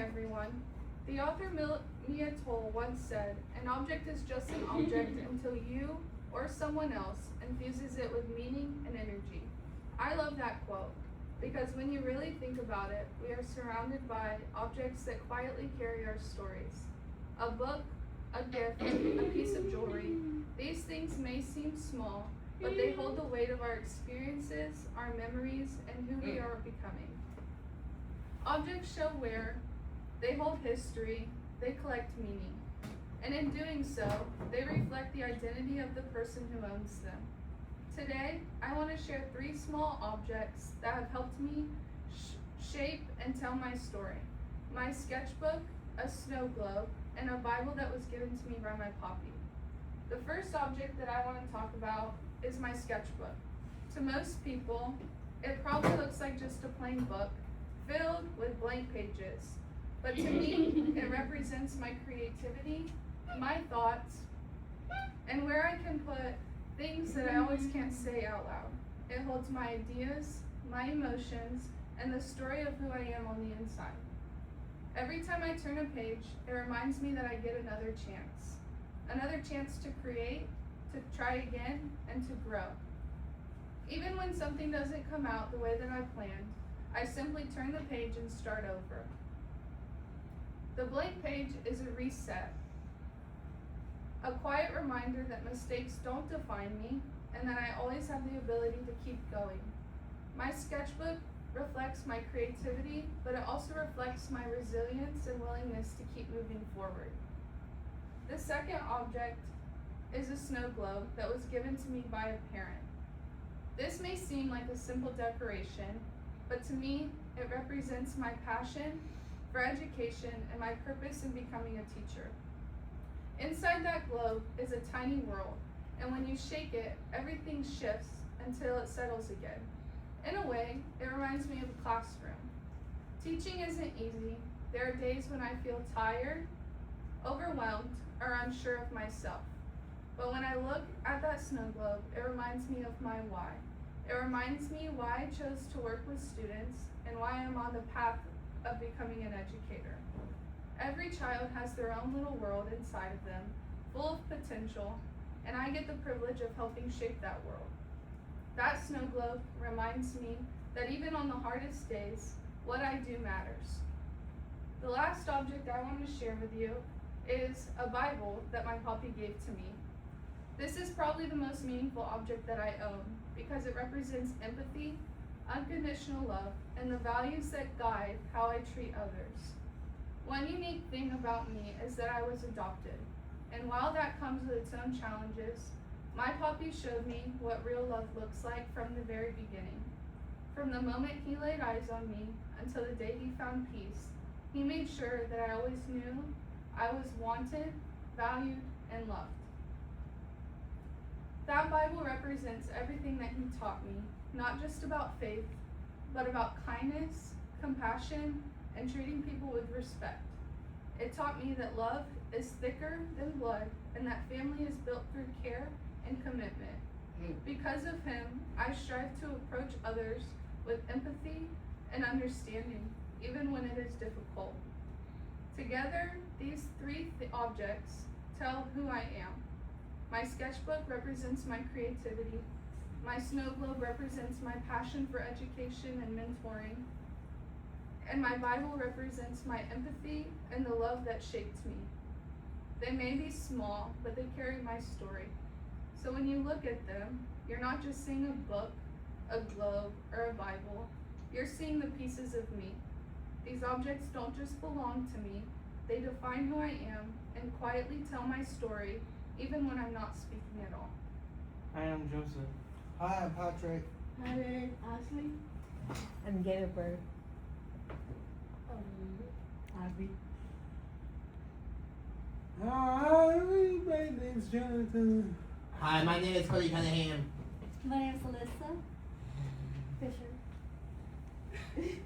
everyone. The author Mia Toll once said, "An object is just an object until you or someone else infuses it with meaning and energy." I love that quote because when you really think about it, we are surrounded by objects that quietly carry our stories. A book, a gift, a piece of jewelry. These things may seem small, but they hold the weight of our experiences, our memories, and who we are becoming. Objects show wear, they hold history, they collect meaning. And in doing so, they reflect the identity of the person who owns them. Today, I want to share 3 small objects that have helped me shape and tell my story. My sketchbook, a snow globe, and a Bible that was given to me by my poppy. The first object that I want to talk about is my sketchbook. To most people, it probably looks like just a plain book filled with blank pages. But to me, it represents my creativity, my thoughts, and where I can put things that I always can't say out loud. It holds my ideas, my emotions, and the story of who I am on the inside. Every time I turn a page, it reminds me that I get another chance to create, to try again, and to grow. Even when something doesn't come out the way that I planned, I simply turn the page and start over. The blank page is a reset, a quiet reminder that mistakes don't define me and that I always have the ability to keep going. My sketchbook reflects my creativity, but it also reflects my resilience and willingness to keep moving forward. The second object is a snow globe that was given to me by a parent. This may seem like a simple decoration, but to me, it represents my passion for education and my purpose in becoming a teacher. Inside that globe is a tiny world, and when you shake it, everything shifts until it settles again. In a way, it reminds me of a classroom. Teaching isn't easy. There are days when I feel tired, overwhelmed, or unsure of myself. But when I look at that snow globe, it reminds me of my why. It reminds me why I chose to work with students and why I'm on the path of becoming an educator. Every child has their own little world inside of them, full of potential, and I get the privilege of helping shape that world. That snow globe reminds me that even on the hardest days, what I do matters. The last object I want to share with you is a Bible that my poppy gave to me. This is probably the most meaningful object that I own because it represents empathy, unconditional love, and the values that guide how I treat others. One unique thing about me is that I was adopted, and while that comes with its own challenges, my poppy showed me what real love looks like from the very beginning. From the moment he laid eyes on me until the day he found peace, he made sure that I always knew I was wanted, valued, and loved. That Bible represents everything that he taught me, not just about faith, but about kindness, compassion, and treating people with respect. It taught me that love is thicker than blood and that family is built through care and commitment. Because of him, I strive to approach others with empathy and understanding, even when it is difficult. Together, these 3 objects tell who I am. My sketchbook represents my creativity. My snow globe represents my passion for education and mentoring. And my Bible represents my empathy and the love that shaped me. They may be small, but they carry my story. So when you look at them, you're not just seeing a book, a globe, or a Bible. You're seeing the pieces of me. These objects don't just belong to me. They define who I am and quietly tell my story, even when I'm not speaking at all. I am Joseph. Hi, I'm Patrick. Hi there, Ashley. I'm Jennifer. Abby. Hi, my name's Jonathan. Hi, my name is Cody Cunningham. My name's Alyssa Fisher.